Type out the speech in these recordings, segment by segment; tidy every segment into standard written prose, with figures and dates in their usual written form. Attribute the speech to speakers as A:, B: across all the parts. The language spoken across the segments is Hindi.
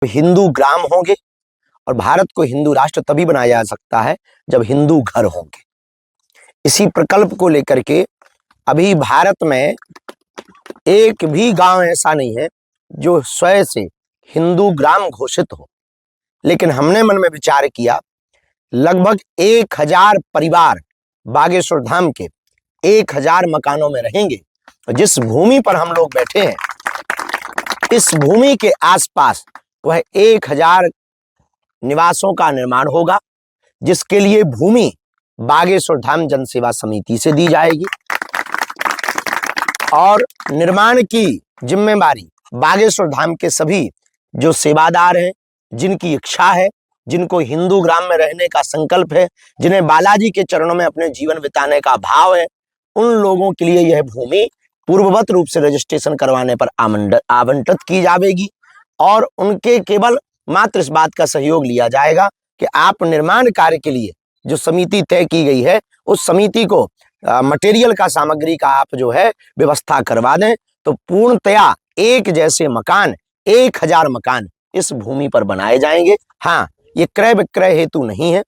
A: हिंदू ग्राम होंगे और भारत को हिंदू राष्ट्र तभी बनाया जा सकता है जब हिंदू घर होंगे। इसी प्रकल्प को लेकर के अभी भारत में एक भी गांव ऐसा नहीं है जो स्वयं से हिंदू ग्राम घोषित हो, लेकिन हमने मन में विचार किया लगभग 1000 परिवार बागेश्वर धाम के 1000 मकानों में रहेंगे। जिस भूमि पर हम लोग बैठे हैं, इस भूमि के आसपास वह 1000 निवासों का निर्माण होगा, जिसके लिए भूमि बागेश्वर धाम जन सेवा समिति से दी जाएगी और निर्माण की जिम्मेदारी बागेश्वर धाम के सभी जो सेवादार हैं, जिनकी इच्छा है, जिनको हिंदू ग्राम में रहने का संकल्प है, जिन्हें बालाजी के चरणों में अपने जीवन बिताने का भाव है, उन लोगों के लिए यह भूमि पूर्ववत रूप से रजिस्ट्रेशन करवाने पर आवंटित की जाएगी और उनके केवल मात्र इस बात का सहयोग लिया जाएगा कि आप निर्माण कार्य के लिए जो समिति तय की गई है, उस समिति को मटेरियल का, सामग्री का आप जो है व्यवस्था करवा दें, तो पूर्णतया एक जैसे मकान 1000 मकान इस भूमि पर बनाए जाएंगे। हाँ, ये क्रय विक्रय हेतु नहीं है,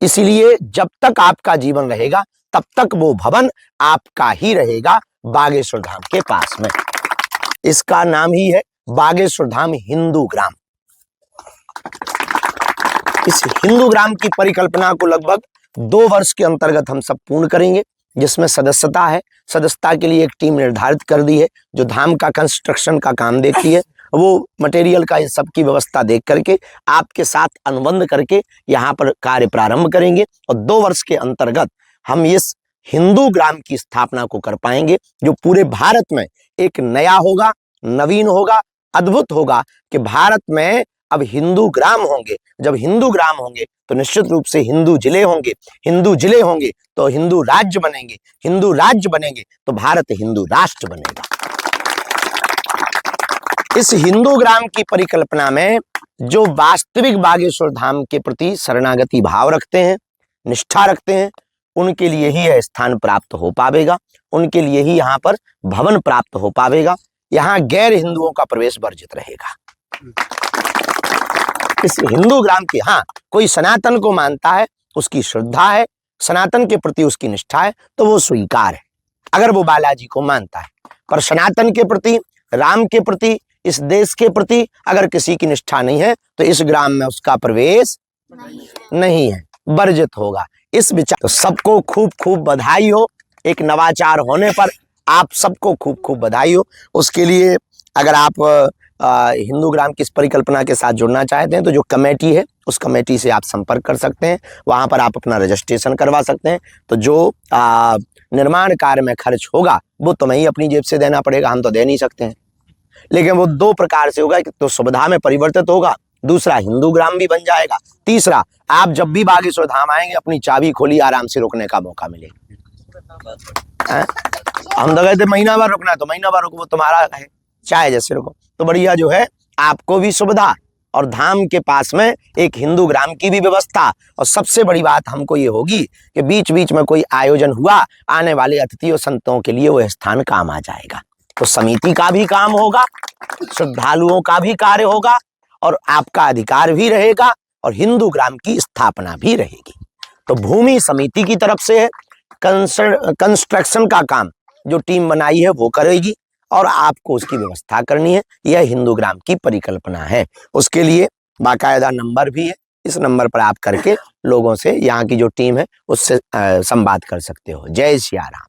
A: इसलिए जब तक आपका जीवन रहेगा तब तक वो भवन आपका ही रहेगा बागेश्वर धाम के पास में। इसका नाम ही है बागेश्वर धाम हिंदू ग्राम। इस हिंदू ग्राम की परिकल्पना को लगभग 2 वर्ष के अंतर्गत हम सब पूर्ण करेंगे, जिसमें सदस्यता है। सदस्यता के लिए एक टीम निर्धारित कर दी है जो धाम का कंस्ट्रक्शन का काम देखती है। वो मटेरियल का इन सब की व्यवस्था देख करके आपके साथ अनुबंध करके यहाँ पर कार्य प्रारंभ करेंगे और 2 वर्ष के अंतर्गत हम इस हिंदू ग्राम की स्थापना को कर पाएंगे, जो पूरे भारत में एक नया होगा, नवीन होगा, अद्भुत होगा कि भारत में अब हिंदू ग्राम होंगे। जब हिंदू ग्राम होंगे तो निश्चित रूप से हिंदू जिले होंगे, हिंदू जिले होंगे तो हिंदू राज्य बनेंगे, हिंदू राज्य बनेंगे तो भारत हिंदू राष्ट्र बनेगा। इस हिंदू ग्राम की परिकल्पना में जो वास्तविक बागेश्वर धाम के प्रति शरणागति भाव रखते हैं, निष्ठा रखते हैं, उनके लिए ही यह स्थान प्राप्त हो पावेगा, उनके लिए ही यहाँ पर भवन प्राप्त हो पावेगा। यहाँ गैर हिंदुओं का प्रवेश वर्जित रहेगा। इस हिंदू ग्राम की, हाँ, कोई सनातन को मानता है, उसकी श्रद्धा है, सनातन के प्रति उसकी निष्ठा है, तो वो स्वीकार है अगर वो बालाजी को मानता है। पर सनातन के प्रति, राम के प्रति, इस देश के प्रति अगर किसी की निष्ठा नहीं है तो इस ग्राम में उसका प्रवेश नहीं है, वर्जित होगा। इस विचार तो सबको खूब खूब बधाई हो। एक नवाचार होने पर आप सबको खूब खूब बधाई हो। उसके लिए अगर आप हिंदू ग्राम की इस परिकल्पना के साथ जुड़ना चाहते हैं तो जो कमेटी है उस कमेटी से आप संपर्क कर सकते हैं, वहां पर आप अपना रजिस्ट्रेशन करवा सकते हैं। तो जो निर्माण कार्य में खर्च होगा वो तो नहीं अपनी जेब से देना पड़ेगा, हम तो दे नहीं सकते हैं, लेकिन वो 2 प्रकार से होगा कि तो सुविधा में परिवर्तित होगा, दूसरा हिंदू ग्राम भी बन जाएगा, तीसरा आप जब भी बागेश्वर धाम आएंगे अपनी चाबी खोली आराम से रुकने का मौका मिलेगा। हम तो कहते महीना भर रुकना है तो महीना भर रुको, वो तुम्हारा है, चाहे जैसे रुको। तो बढ़िया जो है आपको भी सुविधा और धाम के पास में एक हिंदू ग्राम की भी व्यवस्था। और सबसे बड़ी बात हमको ये होगी कि बीच बीच में कोई आयोजन हुआ, आने वाले अतिथियों संतों के लिए वो स्थान काम आ जाएगा। तो समिति का भी काम होगा, श्रद्धालुओं का भी कार्य होगा और आपका अधिकार भी रहेगा और हिंदू ग्राम की स्थापना भी रहेगी। तो भूमि समिति की तरफ से है, कंस्ट्रक्शन का काम जो टीम बनाई है वो करेगी और आपको उसकी व्यवस्था करनी है। यह हिंदू ग्राम की परिकल्पना है। उसके लिए बाकायदा नंबर भी है, इस नंबर पर आप करके लोगों से, यहाँ की जो टीम है उससे संवाद कर सकते हो। जय सिया राम।